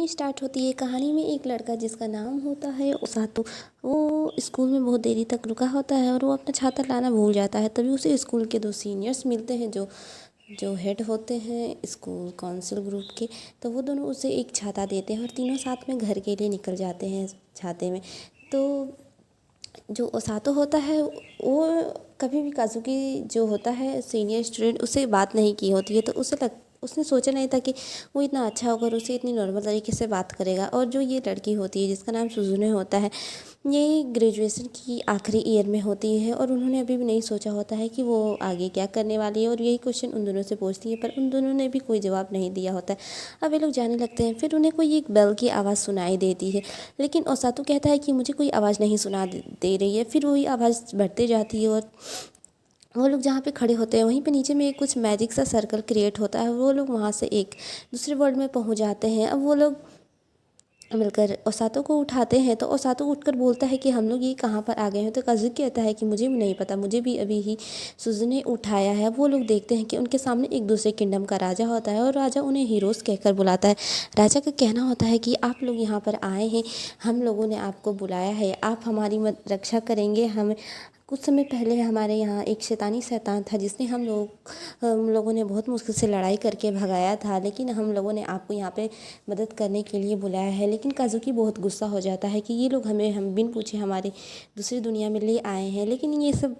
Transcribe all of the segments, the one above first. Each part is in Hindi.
स्टार्ट होती है कहानी में एक लड़का जिसका नाम होता है ओसातो। वो स्कूल में बहुत देरी तक रुका होता है और वो अपना छाता लाना भूल जाता है। तभी उसे स्कूल के दो सीनियर्स मिलते हैं जो जो हेड होते हैं स्कूल काउंसिल ग्रुप के। तो वो दोनों उसे एक छाता देते हैं और तीनों साथ में घर के लिए निकल जाते हैं छाते में। तो जो ओसातो होता है वो कभी भी काजुकी जो होता है सीनियर स्टूडेंट उससे बात नहीं की होती है। तो उसने सोचा नहीं था कि वो इतना अच्छा होकर उसे इतनी नॉर्मल तरीके से बात करेगा। और जो ये लड़की होती है जिसका नाम सुजुने होता है, ये ग्रेजुएशन की आखिरी ईयर में होती है और उन्होंने अभी भी नहीं सोचा होता है कि वो आगे क्या करने वाली है। और यही क्वेश्चन उन दोनों से पूछती है पर उन दोनों ने भी कोई जवाब नहीं दिया होता है। अब ये लोग जाने लगते हैं। फिर उन्हें कोई एक बेल की आवाज़ सुनाई देती है, लेकिन ओसातो कहता है कि मुझे कोई आवाज़ नहीं सुना दे रही है। फिर वही आवाज़ बढ़ते जाती है और वो लोग जहाँ पे खड़े होते हैं वहीं पे नीचे में कुछ मैजिक सा सर्कल क्रिएट होता है। वो लोग वहाँ से एक दूसरे वर्ल्ड में पहुँच जाते हैं। अब वो लोग मिलकर ओसातो को उठाते हैं। तो ओसातो उठकर बोलता है कि हम लोग ये कहाँ पर आ गए हैं। तो काजुकी कहता है कि मुझे भी नहीं पता, मुझे भी अभी ही सुजुने उठाया है। वो लोग देखते हैं कि उनके सामने एक दूसरे किंगडम का राजा होता है और राजा उन्हें हीरोज़ कहकर बुलाता है। राजा का कहना होता है कि आप लोग यहाँ पर आए हैं, हम लोगों ने आपको बुलाया है, आप हमारी रक्षा करेंगे। हम कुछ समय पहले हमारे यहाँ एक शैतान था जिसने हम लोगों ने बहुत मुश्किल से लड़ाई करके भगाया था, लेकिन हम लोगों ने आपको यहाँ पे मदद करने के लिए बुलाया है। लेकिन काजुकी बहुत गुस्सा हो जाता है कि ये लोग हम बिन पूछे हमारे दूसरी दुनिया में ले आए हैं। लेकिन ये सब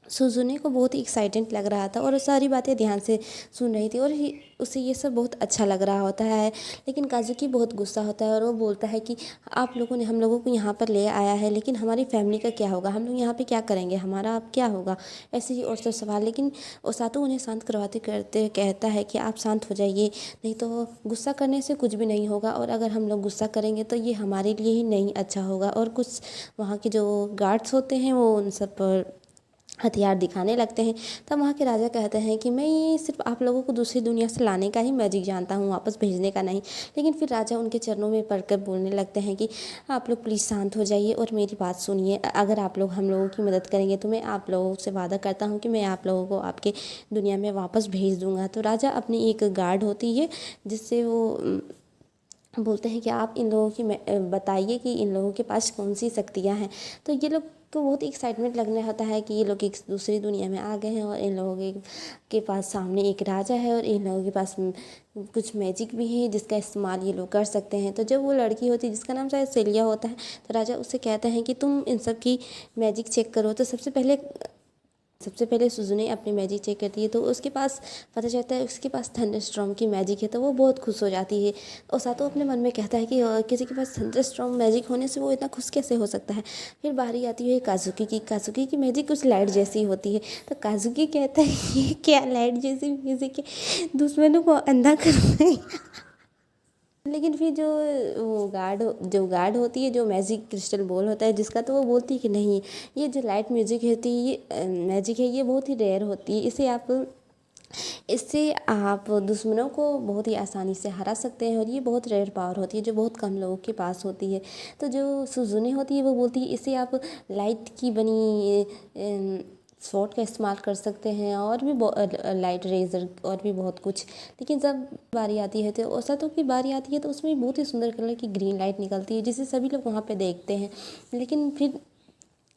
सुजुने को बहुत ही एक्साइटेंट लग रहा था और सारी बातें ध्यान से सुन रही थी और उसे ये सब बहुत अच्छा लग रहा होता है। लेकिन काजुकी बहुत गुस्सा होता है और वो बोलता है कि आप लोगों ने हम लोगों को यहाँ पर ले आया है, लेकिन हमारी फैमिली का क्या होगा, हम लोग यहाँ पे क्या करेंगे, हमारा अब क्या होगा, ऐसे ही और सब सवाल। लेकिन ओसातो उन्हें शांत करवाते करते कहता है कि आप शांत हो जाइए, नहीं तो गुस्सा करने से कुछ भी नहीं होगा और अगर हम लोग गुस्सा करेंगे तो ये हमारे लिए ही नहीं अच्छा होगा। और कुछ वहाँ के जो गार्ड्स होते हैं वो उन सब पर हथियार दिखाने लगते हैं। तब वहाँ के राजा कहते हैं कि मैं ये सिर्फ आप लोगों को दूसरी दुनिया से लाने का ही मैजिक जानता हूँ, वापस भेजने का नहीं। लेकिन फिर राजा उनके चरणों में पड़कर बोलने लगते हैं कि आप लोग प्लीज़ शांत हो जाइए और मेरी बात सुनिए। अगर आप लोग हम लोगों की मदद करेंगे तो मैं आप लोगों से वादा करता हूँ कि मैं आप लोगों को आपके दुनिया में वापस भेज दूँगा। तो राजा अपनी एक गार्ड होती है जिससे वो बोलते हैं कि आप इन लोगों की बताइए कि इन लोगों के पास कौन सी शक्तियाँ हैं। तो ये लोग को बहुत एक्साइटमेंट लगने होता है कि ये लोग एक दूसरी दुनिया में आ गए हैं और इन लोगों के पास सामने एक राजा है और इन लोगों के पास कुछ मैजिक भी है जिसका इस्तेमाल ये लोग कर सकते हैं। तो जब वो लड़की होती है जिसका नाम शायद सेलिया होता है, तो राजा उससे कहते हैं कि तुम इन सब की मैजिक चेक करो। तो सबसे पहले सुजुने अपनी मैजिक चेक करती है तो उसके पास पता चलता है उसके पास थंडरस्टॉर्म की मैजिक है। तो वो बहुत खुश हो जाती है। ओसातो अपने मन में कहता है कि किसी के पास थंडरस्टॉर्म मैजिक होने से वो इतना खुश कैसे हो सकता है। फिर बारी आती है काजुकी की मैजिक कुछ लाइट जैसी होती है। तो काजुकी कहता है ये क्या लाइट जैसी मैजिक है, दुश्मनों को अंधा कर। लेकिन फिर जो गार्ड होती है, जो मैजिक क्रिस्टल बॉल होता है जिसका, तो वो बोलती है कि नहीं, ये जो लाइट म्यूजिक होती है ये मैजिक है, ये बहुत ही रेयर होती है, इससे आप दुश्मनों को बहुत ही आसानी से हरा सकते हैं और ये बहुत रेयर पावर होती है जो बहुत कम लोगों के पास होती है। तो जो सुजुने होती है वो बोलती है इससे आप लाइट की बनी स्वॉर्ड का इस्तेमाल कर सकते हैं और भी लाइट रेजर और भी बहुत कुछ। लेकिन जब बारी आती है तो ओसातो की बारी आती है तो उसमें बहुत ही सुंदर कलर की ग्रीन लाइट निकलती है जिसे सभी लोग वहाँ पे देखते हैं। लेकिन फिर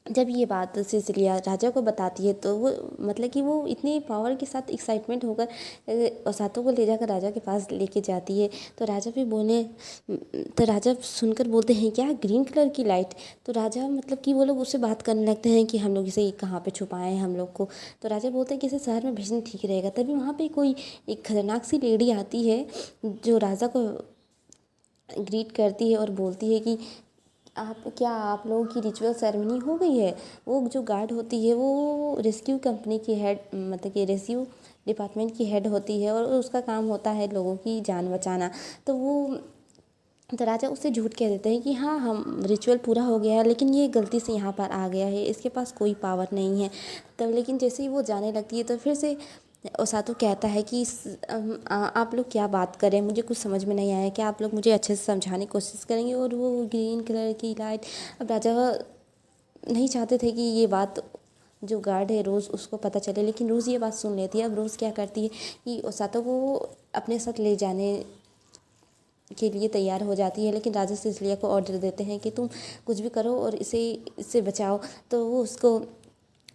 जब ये बात सिसिलिया राजा को बताती है तो वो मतलब कि वो इतनी पावर के साथ एक्साइटमेंट होकर ओसातो को ले जाकर राजा के पास लेके जाती है। तो राजा भी बोले, तो राजा सुनकर बोलते हैं क्या ग्रीन कलर की लाइट। तो राजा मतलब कि वो लोग उससे बात करने लगते हैं कि हम लोग इसे कहाँ पे छुपाएं हम लोग को। तो राजा बोलते हैं कि इसे शहर में भेजना ठीक रहेगा। तभी वहाँ पे कोई एक खतरनाक सी लेडी आती है जो राजा को ग्रीट करती है और बोलती है कि आप लोगों की रिचुअल सेरेमनी हो गई है। वो जो गार्ड होती है वो रेस्क्यू कंपनी की हेड, मतलब कि रेस्क्यू डिपार्टमेंट की हेड होती है और उसका काम होता है लोगों की जान बचाना। तो राजा उससे झूठ कह देते हैं कि हाँ हम रिचुअल पूरा हो गया है लेकिन ये गलती से यहाँ पर आ गया है, इसके पास कोई पावर नहीं है। तो लेकिन जैसे ही वो जाने लगती है तो फिर से ओसातो कहता है कि आप लोग क्या बात करें, मुझे कुछ समझ में नहीं आया, क्या आप लोग मुझे अच्छे से समझाने की कोशिश करेंगे। और वो ग्रीन कलर की लाइट, अब राजा नहीं चाहते थे कि ये बात जो गार्ड है रोज़ उसको पता चले, लेकिन रोज़ ये बात सुन लेती है। अब रोज़ क्या करती है कि ओसातो को अपने साथ ले जाने के लिए तैयार हो जाती है, लेकिन राजा सिसिलिया को ऑर्डर देते हैं कि तुम कुछ भी करो और इससे बचाओ। तो वो उसको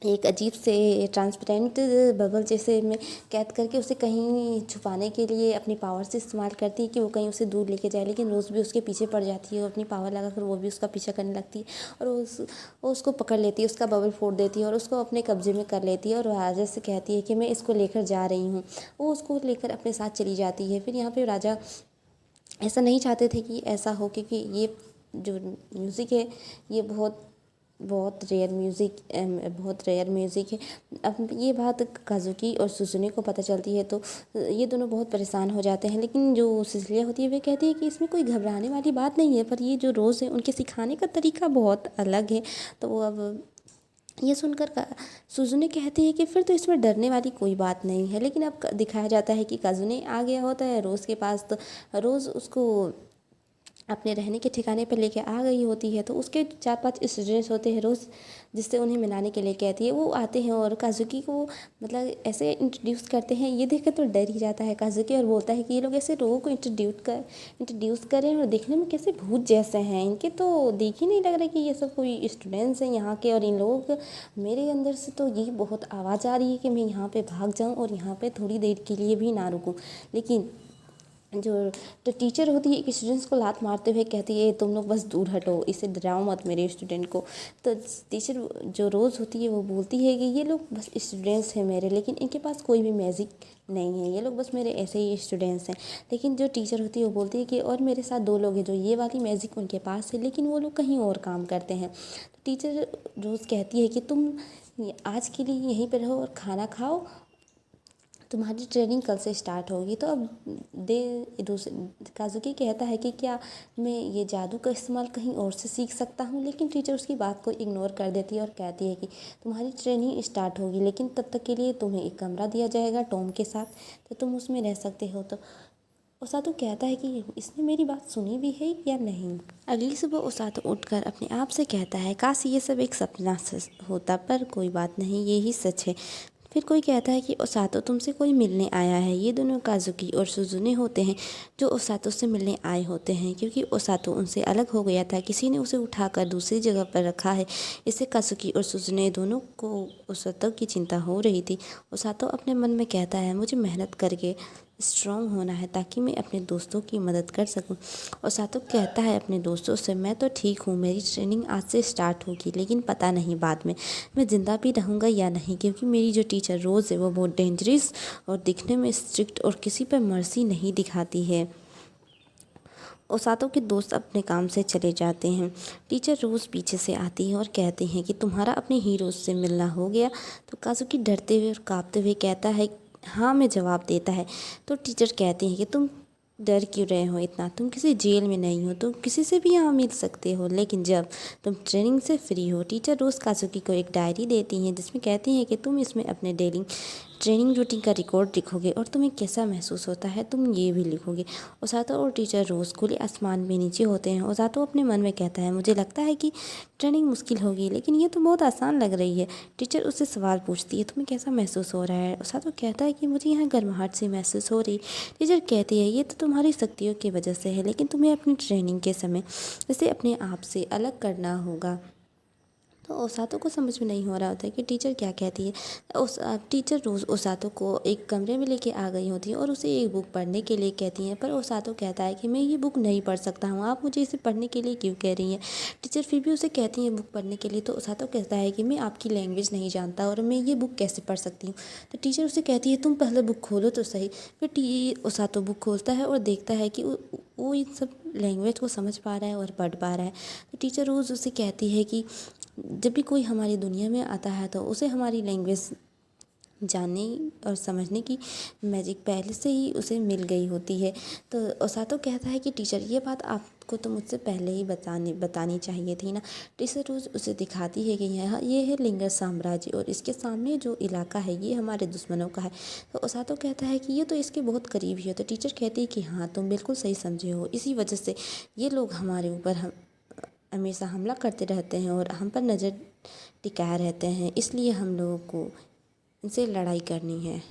एक अजीब से ट्रांसपेरेंट बबल जैसे में कैद करके उसे कहीं छुपाने के लिए अपनी पावर से इस्तेमाल करती है कि वो कहीं उसे दूर लेके जाए, लेकिन रोज़ भी उसके पीछे पड़ जाती है और अपनी पावर लगाकर वो भी उसका पीछा करने लगती है और वो उसको पकड़ लेती है, उसका बबल फोड़ देती है और उसको अपने कब्जे में कर लेती है और राजा से कहती है कि मैं इसको लेकर जा रही हूँ। वो उसको लेकर अपने साथ चली जाती है। फिर यहाँ पे राजा ऐसा नहीं चाहते थे कि ऐसा हो, क्योंकि ये जो म्यूज़िक है ये बहुत बहुत रेयर म्यूज़िक है। अब ये बात काज़ुकी और सुज़ुने को पता चलती है तो ये दोनों बहुत परेशान हो जाते हैं, लेकिन जो सिसिलिया होती है वे कहती है कि इसमें कोई घबराने वाली बात नहीं है, पर ये जो रोज़ है उनके सिखाने का तरीका बहुत अलग है। तो वो अब ये सुनकर सुज़ुने कहती है कि फिर तो इसमें डरने वाली कोई बात नहीं है। लेकिन अब दिखाया जाता है कि काज़ुने आ गया होता है रोज़ के पास, तो रोज़ उसको अपने रहने के ठिकाने पर लेके आ गई होती है। तो उसके 4-5 स्टूडेंट्स होते हैं रोज़, जिससे उन्हें मनाने के लिए कहती है। वो आते हैं और काज़ुकी को मतलब ऐसे इंट्रोड्यूस करते हैं। ये देखकर तो डर ही जाता है काज़ुकी और बोलता है कि ये लोग ऐसे लोगों को इंट्रोड्यूस करें और देखने में कैसे भूत जैसे हैं, इनके तो देख ही नहीं लग रहा कि ये सब कोई स्टूडेंट्स हैं यहाँ के, और इन लोग मेरे अंदर से तो ये बहुत आवाज़ आ रही है कि मैं यहाँ पर भाग जाऊँ और यहाँ पर थोड़ी देर के लिए भी ना रुकूँ। लेकिन जो तो टीचर होती है एक स्टूडेंट्स को लात मारते हुए कहती है तुम लोग बस दूर हटो, इसे डराओ मत मेरे स्टूडेंट को। तो टीचर जो रोज़ होती है वो बोलती है कि ये लोग बस स्टूडेंट्स हैं मेरे, लेकिन इनके पास कोई भी मैजिक नहीं है, ये लोग बस मेरे ऐसे ही स्टूडेंट्स हैं। लेकिन जो टीचर होती है वो बोलती है कि और मेरे साथ 2 लोग हैं जो ये वाली मैजिक उनके पास है, लेकिन वो लोग कहीं और काम करते हैं। तो टीचर रोज़ कहती है कि तुम आज के लिए यहीं पर रहो और खाना खाओ, तुम्हारी ट्रेनिंग कल से स्टार्ट होगी। तो अब काज़ुकी कहता है कि क्या मैं ये जादू का इस्तेमाल कहीं और से सीख सकता हूँ, लेकिन टीचर उसकी बात को इग्नोर कर देती है और कहती है कि तुम्हारी ट्रेनिंग स्टार्ट होगी, लेकिन तब तक के लिए तुम्हें एक कमरा दिया जाएगा टॉम के साथ, तो तुम उसमें रह सकते हो। तो ओसातो कहता है कि इसने मेरी बात सुनी भी है या नहीं। अगली सुबह ओसातो उठकर अपने आप से कहता है काश ये सब एक सपना होता, पर कोई बात नहीं, ये ही सच है। फिर कोई कहता है कि ओसातो तुमसे कोई मिलने आया है। ये दोनों काज़ुकी और सुज़ुने होते हैं जो ओसातो से मिलने आए होते हैं, क्योंकि ओसातो उनसे अलग हो गया था, किसी ने उसे उठाकर दूसरी जगह पर रखा है। इससे काज़ुकी और सुज़ुने दोनों को ओसातो की चिंता हो रही थी। ओसातो अपने मन में कहता है मुझे मेहनत करके स्ट्रॉन्ग होना है ताकि मैं अपने दोस्तों की मदद कर सकूं। ओसातो कहता है अपने दोस्तों से मैं तो ठीक हूँ, मेरी ट्रेनिंग आज से स्टार्ट होगी, लेकिन पता नहीं बाद में मैं ज़िंदा भी रहूँगा या नहीं, क्योंकि मेरी जो टीचर रोज़ है वो बहुत डेंजरस और दिखने में स्ट्रिक्ट और किसी पर मर्जी नहीं दिखाती है। ओसातो के दोस्त अपने काम से चले जाते हैं। टीचर रोज़ पीछे से आती है और कहती हैं कि तुम्हारा अपने हीरोज़ से मिलना हो गया। तो काज़ुकी डरते हुए और काँपते हुए कहता है हाँ में जवाब देता है। तो टीचर कहती हैं कि तुम डर क्यों रहे हो इतना, तुम किसी जेल में नहीं हो, तुम किसी से भी यहाँ मिल सकते हो, लेकिन जब तुम ट्रेनिंग से फ्री हो। टीचर रोज़ काज़ुकी को एक डायरी देती हैं जिसमें कहती हैं कि तुम इसमें अपने डेली ट्रेनिंग रूटीन का रिकॉर्ड लिखोगे और तुम्हें कैसा महसूस होता है तुम ये भी लिखोगे। ओसातो और टीचर रोज़ खुले आसमान में नीचे होते हैं। ओसातो अपने मन में कहता है मुझे लगता है कि ट्रेनिंग मुश्किल होगी, लेकिन ये तो बहुत आसान लग रही है। टीचर उससे सवाल पूछती है तुम्हें कैसा महसूस हो रहा है। ओसातो कहता है कि मुझे यहाँ गर्माहट सी महसूस हो रही। टीचर कहती है ये तो तुम्हारी शक्तियों की वजह से है, लेकिन तुम्हें अपनी ट्रेनिंग के समय इसे अपने आप से अलग करना होगा। तो ओसातो को समझ में नहीं हो रहा होता है कि टीचर क्या कहती है। टीचर रोज़ ओसातो को एक कमरे में लेके आ गई होती है और उसे एक बुक पढ़ने के लिए कहती हैं, पर ओसातो कहता है कि मैं ये बुक नहीं पढ़ सकता हूँ, आप मुझे इसे पढ़ने के लिए क्यों कह रही हैं। टीचर फिर भी उसे कहती हैं बुक पढ़ने के लिए, तो ओसातो कहता है कि मैं आपकी लैंग्वेज नहीं जानता और मैं ये बुक कैसे पढ़ सकती हूँ। तो टीचर उसे कहती है तुम पहले बुक खोलो तो सही। फिर ओसातो बुक खोलता है और देखता है कि वो इन सब लैंग्वेज को समझ पा रहा है और पढ़ पा रहा है। तो टीचर रोज़ उसे कहती है कि जब भी कोई हमारी दुनिया में आता है तो उसे हमारी लैंग्वेज जानने और समझने की मैजिक पहले से ही उसे मिल गई होती है। तो ओसातो कहता है कि टीचर ये बात आपको तो मुझसे पहले ही बतानी चाहिए थी ना। टीचर रोज़ उसे दिखाती है कि ये है लिंगर साम्राज्य और इसके सामने जो इलाका है ये हमारे दुश्मनों का है। तो ओसातो कहता है कि ये तो इसके बहुत करीब ही हो। तो टीचर कहती है कि हाँ तुम बिल्कुल सही समझे हो, इसी वजह से ये लोग हमारे ऊपर हमेशा हमला करते रहते हैं और हम पर नज़र टिकाए रहते हैं, इसलिए हम लोगों को इनसे लड़ाई करनी है।